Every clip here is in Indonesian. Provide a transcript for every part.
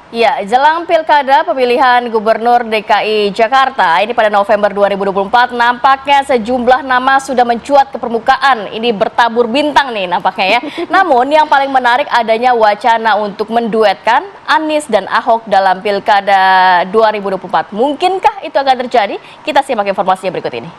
Ya, jelang Pilkada pemilihan Gubernur DKI Jakarta ini pada November 2024 nampaknya sejumlah nama sudah mencuat ke permukaan. Ini bertabur bintang nih nampaknya ya. Namun yang paling menarik adanya wacana untuk menduetkan Anies dan Ahok dalam Pilkada 2024. Mungkinkah itu akan terjadi? Kita simak informasinya berikut ini.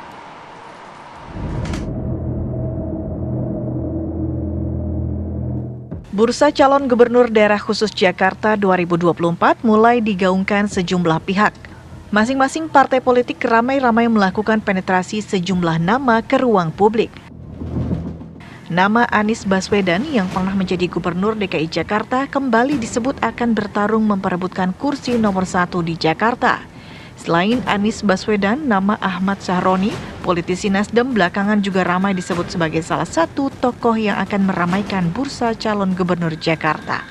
Bursa calon gubernur daerah khusus Jakarta 2024 mulai digaungkan sejumlah pihak. Masing-masing partai politik ramai-ramai melakukan penetrasi sejumlah nama ke ruang publik. Nama Anies Baswedan yang pernah menjadi gubernur DKI Jakarta kembali disebut akan bertarung memperebutkan kursi nomor 1 di Jakarta. Selain Anies Baswedan, nama Ahmad Sahroni, politisi Nasdem belakangan juga ramai disebut sebagai salah satu tokoh yang akan meramaikan bursa calon gubernur Jakarta.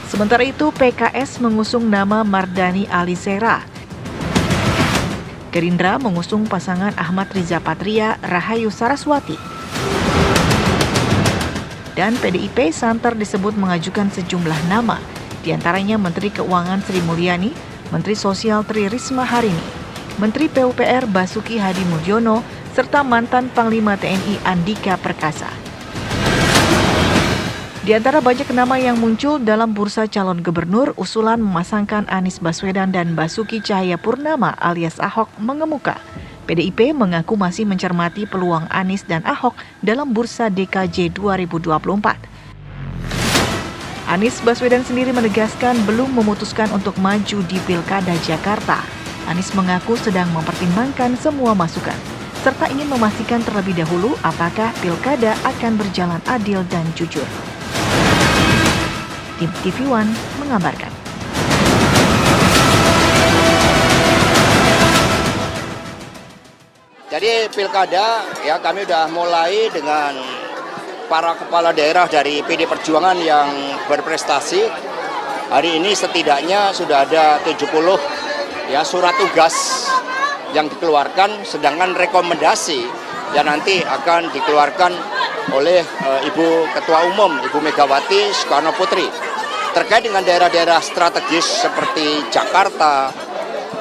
Sementara itu, PKS mengusung nama Mardhani Alisera. Gerindra mengusung pasangan Ahmad Riza Patria, Rahayu Saraswati. Dan PDIP santer disebut mengajukan sejumlah nama, diantaranya Menteri Keuangan Sri Mulyani, Menteri Sosial Tri Risma Harini, Menteri PUPR Basuki Hadi Mulyono, serta mantan Panglima TNI Andika Perkasa. Di antara banyak nama yang muncul dalam bursa calon gubernur, usulan memasangkan Anies Baswedan dan Basuki Cahayapurnama alias Ahok mengemuka. PDIP mengaku masih mencermati peluang Anies dan Ahok dalam bursa DKJ 2024. Anies Baswedan sendiri menegaskan belum memutuskan untuk maju di Pilkada Jakarta. Anies mengaku sedang mempertimbangkan semua masukan, serta ingin memastikan terlebih dahulu apakah Pilkada akan berjalan adil dan jujur. Tim TV One mengabarkan. Jadi Pilkada ya kami sudah mulai dengan para kepala daerah dari PD Perjuangan yang berprestasi. Hari ini setidaknya sudah ada 70 ya surat tugas yang dikeluarkan, sedangkan rekomendasi yang nanti akan dikeluarkan oleh Ibu Ketua Umum, Ibu Megawati Soekarno Putri. Terkait dengan daerah-daerah strategis seperti Jakarta,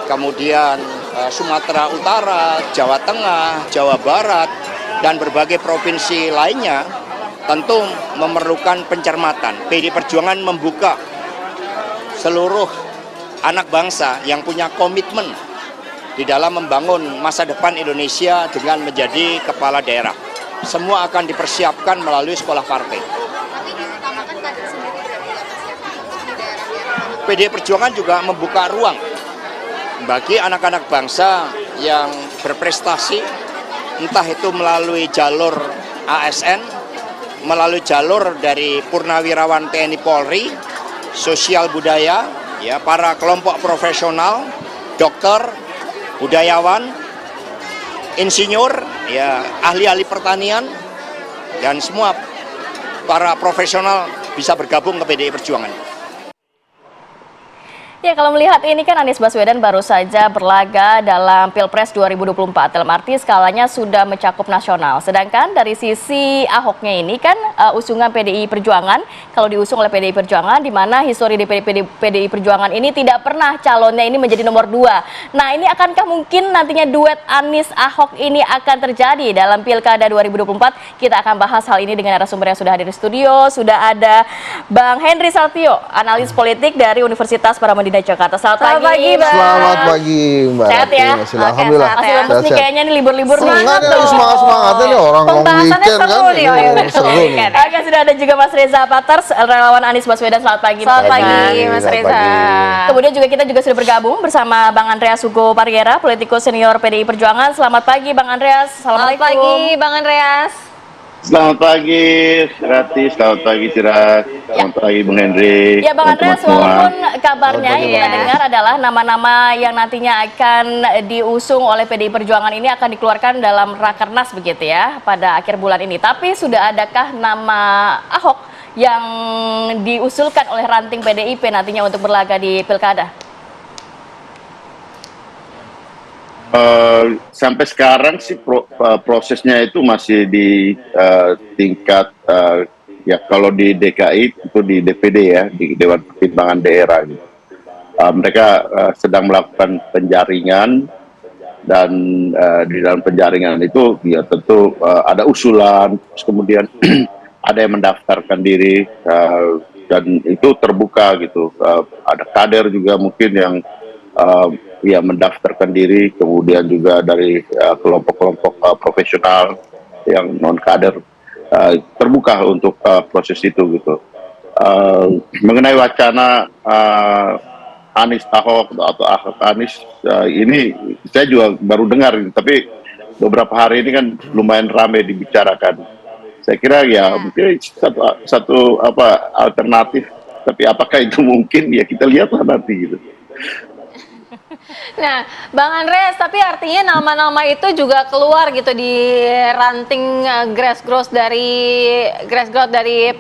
kemudian Sumatera Utara, Jawa Tengah, Jawa Barat, dan berbagai provinsi lainnya, tentu memerlukan pencermatan. PD Perjuangan membuka seluruh anak bangsa yang punya komitmen di dalam membangun masa depan Indonesia dengan menjadi kepala daerah. Semua akan dipersiapkan melalui sekolah partai. PD Perjuangan juga membuka ruang bagi anak-anak bangsa yang berprestasi, entah itu melalui jalur ASN, melalui jalur dari purnawirawan TNI Polri, sosial budaya, ya para kelompok profesional, dokter, budayawan, insinyur, ya ahli-ahli pertanian, dan semua para profesional bisa bergabung ke PDI Perjuangan. Ya, kalau melihat ini kan Anies Baswedan baru saja berlaga dalam Pilpres 2024, dalam arti skalanya sudah mencakup nasional. Sedangkan dari sisi Ahoknya ini kan usungan PDI Perjuangan, kalau diusung oleh PDI Perjuangan, di mana histori di PDI Perjuangan ini tidak pernah calonnya ini menjadi nomor 2. Nah, ini akankah mungkin nantinya duet Anies Ahok ini akan terjadi dalam Pilkada 2024? Kita akan bahas hal ini dengan narasumber yang sudah hadir di studio. Sudah ada Bang Henry Satrio, analis politik dari Universitas Paramadina Jakarta. Selamat pagi, Bang. Selamat pagi, Mbak. Sehat ya? Alhamdulillah. Masih lemes nih kayaknya nih libur-libur nih. Semangat ya, semangat-semangatnya nih orang long weekend kan. Seru nih. Oke, sudah ada juga Mas Reza Paters, relawan Anies Baswedan. Selamat pagi. Selamat pagi, Mas Reza. Kemudian juga kita juga sudah bergabung bersama Bang Andreas Hugo Pariera, politikus senior PDI Perjuangan. Selamat pagi, Bang Andreas. Selamat pagi, Bang Andreas. Selamat pagi, Rati. Selamat pagi, Cirat. Selamat pagi, Bung Henry. Ya, Bang Andreas, walaupun kabarnya yang kita dengar adalah nama-nama yang nantinya akan diusung oleh PDI Perjuangan ini akan dikeluarkan dalam Rakernas begitu ya pada akhir bulan ini. Tapi sudah adakah nama Ahok yang diusulkan oleh ranting PDIP nantinya untuk berlaga di Pilkada? Sampai sekarang sih prosesnya itu masih di tingkat ya kalau di DKI itu di DPD ya, di Dewan Pertimbangan Daerah gitu. Mereka sedang melakukan penjaringan dan di dalam penjaringan itu ya tentu ada usulan, terus kemudian ada yang mendaftarkan diri dan itu terbuka gitu. Ada kader juga mungkin yang ya mendaftarkan diri, kemudian juga dari kelompok-kelompok profesional yang non kader terbuka untuk proses itu gitu. Mengenai wacana Anies Ahok atau Ahok Anies ini saya juga baru dengar, tapi beberapa hari ini kan lumayan ramai dibicarakan. Saya kira ya mungkin satu alternatif, tapi apakah itu mungkin ya kita lihatlah nanti gitu. Nah, Bang Andreas, tapi artinya nama-nama itu juga keluar gitu di ranting grassroots dari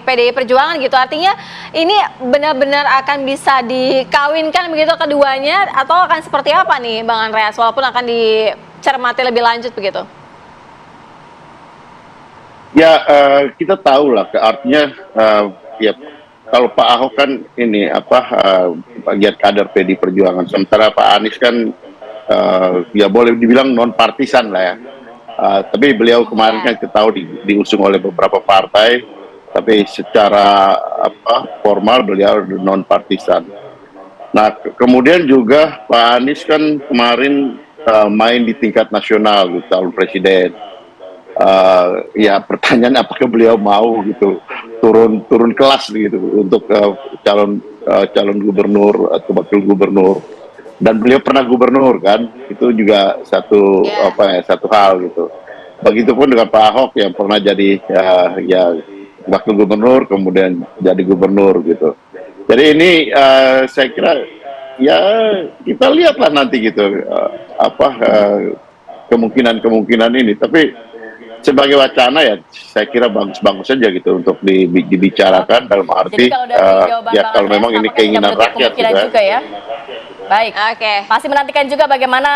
PDI Perjuangan gitu. Artinya ini benar-benar akan bisa dikawinkan begitu keduanya atau akan seperti apa nih Bang Andreas, walaupun akan dicermati lebih lanjut begitu? Ya kita tahu lah, artinya ya kalau Pak Ahok kan ini bagian kader PDI Perjuangan, sementara Pak Anies kan ya boleh dibilang non partisan lah ya. Tapi beliau kemarin kan kita tahu diusung oleh beberapa partai, tapi secara formal beliau non partisan. Nah kemudian juga Pak Anies kan kemarin main di tingkat nasional gitu, calon presiden. Ya pertanyaan apakah beliau mau gitu turun kelas gitu untuk calon gubernur atau wakil gubernur, dan beliau pernah gubernur kan, itu juga satu hal gitu. Begitupun dengan Pak Ahok yang pernah jadi ya wakil gubernur kemudian jadi gubernur gitu. Jadi ini saya kira ya kita lihatlah nanti gitu kemungkinan ini, tapi sebagai wacana ya saya kira bagus-bagus saja gitu untuk dibicarakan dalam arti kalau memang ini keinginan rakyat juga ya. Baik, masih menantikan juga bagaimana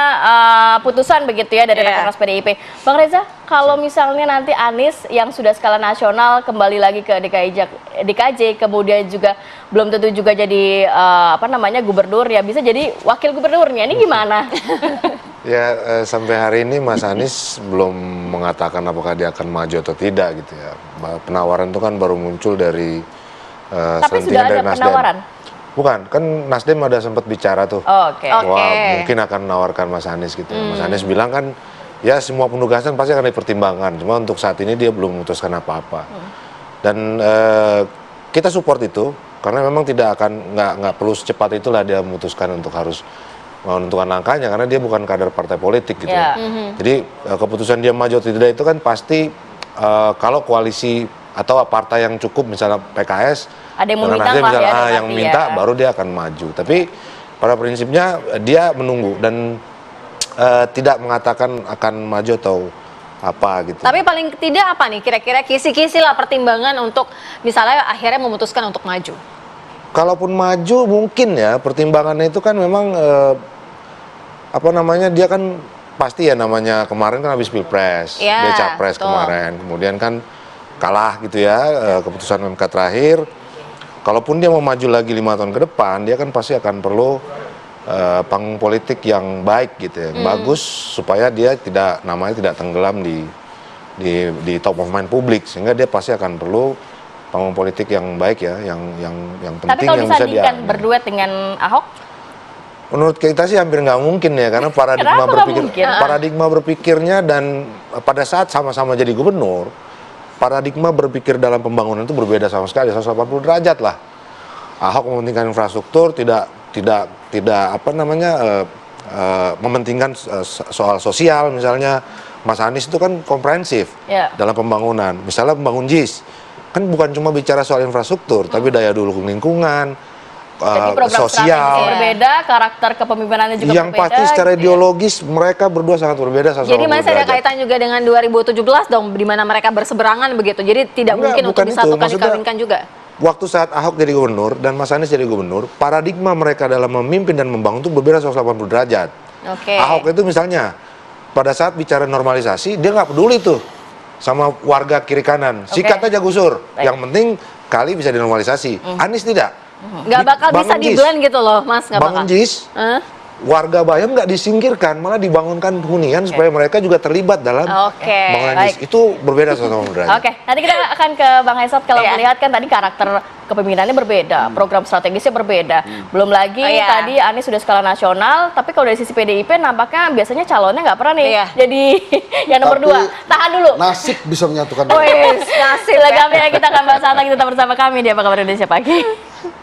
putusan begitu ya dari Rakernas PDIP. Bang Reza, kalau misalnya nanti Anies yang sudah skala nasional kembali lagi ke DKJ, kemudian juga belum tentu juga jadi gubernur, ya bisa jadi wakil gubernurnya, ini gimana? Ya sampai hari ini Mas Anies belum mengatakan apakah dia akan maju atau tidak gitu ya. Penawaran itu kan baru muncul dari tapi sudah ada penawaran? Bukan, kan Nasdem ada sempat bicara tuh. Wah, mungkin akan menawarkan Mas Anies gitu. Mas Anies bilang kan ya semua penugasan pasti akan dipertimbangkan. Cuma untuk saat ini dia belum memutuskan apa-apa. Dan kita support itu karena memang nggak perlu secepat itulah dia memutuskan untuk harus menentukan langkahnya, karena dia bukan kader partai politik gitu. Jadi keputusan dia maju atau tidak itu kan pasti kalau koalisi atau partai yang cukup, misalnya PKS ada yang dengan Nasdem misalnya yang minta baru dia akan maju. Tapi pada prinsipnya dia menunggu dan tidak mengatakan akan maju atau apa gitu. Tapi paling tidak apa nih kira-kira kisi-kisi lah pertimbangan untuk misalnya akhirnya memutuskan untuk maju? Kalaupun maju mungkin ya pertimbangannya itu kan memang dia kan pasti ya namanya kemarin kan habis pilpres, dia capres kemarin, kemudian kan kalah gitu ya keputusan MK terakhir. Kalaupun dia mau maju lagi 5 tahun ke depan, dia kan pasti akan perlu panggung politik yang baik gitu ya, bagus supaya dia namanya tidak tenggelam di top of mind publik, sehingga dia pasti akan perlu panggung politik yang baik ya, yang penting. Tapi kalau yang bisa dia berduet dengan Ahok? Menurut kita sih hampir nggak mungkin ya, karena paradigma berpikirnya dan pada saat sama-sama jadi gubernur, paradigma berpikir dalam pembangunan itu berbeda sama sekali, 180 derajat lah. Ahok mementingkan infrastruktur, tidak mementingkan soal sosial misalnya. Mas Anies itu kan komprehensif dalam pembangunan. Misalnya membangun JIS, kan bukan cuma bicara soal infrastruktur, tapi daya dukung lingkungan, jadi program sosial berbeda, karakter kepemimpinannya juga yang berbeda. Yang pasti secara ideologis mereka berdua sangat berbeda. Jadi masih ada kaitan juga dengan 2017 dong, di mana mereka berseberangan begitu. Jadi tidak mungkin untuk disatukan, dikawinkan juga. Waktu saat Ahok jadi gubernur dan Mas Anies jadi gubernur, paradigma mereka dalam memimpin dan membangun itu berbeda 180 derajat. Ahok itu misalnya pada saat bicara normalisasi dia nggak peduli tuh sama warga kiri kanan. Sikat aja gusur. Yang penting kali bisa dinormalisasi. Anies tidak. Nggak bakal bisa di-blend gitu loh, Mas. Nggak bakal. Bangun JIS, warga Bayam nggak disingkirkan, malah dibangunkan hunian supaya mereka juga terlibat dalam bangunan JIS. Itu berbeda sama Derajat. Oke, nanti kita akan ke Bang Hesat. Kalau melihat kan tadi karakter kepemimpinannya berbeda, program strategisnya berbeda. Belum lagi tadi Anies sudah skala nasional, tapi kalau dari sisi PDIP nampaknya biasanya calonnya nggak pernah nih jadi yang nomor 2. Tahan dulu. Nasib bisa menyatukan. Nasib. Kita akan bahas lagi, tetap bersama kami di Apa Kabar Indonesia Pagi.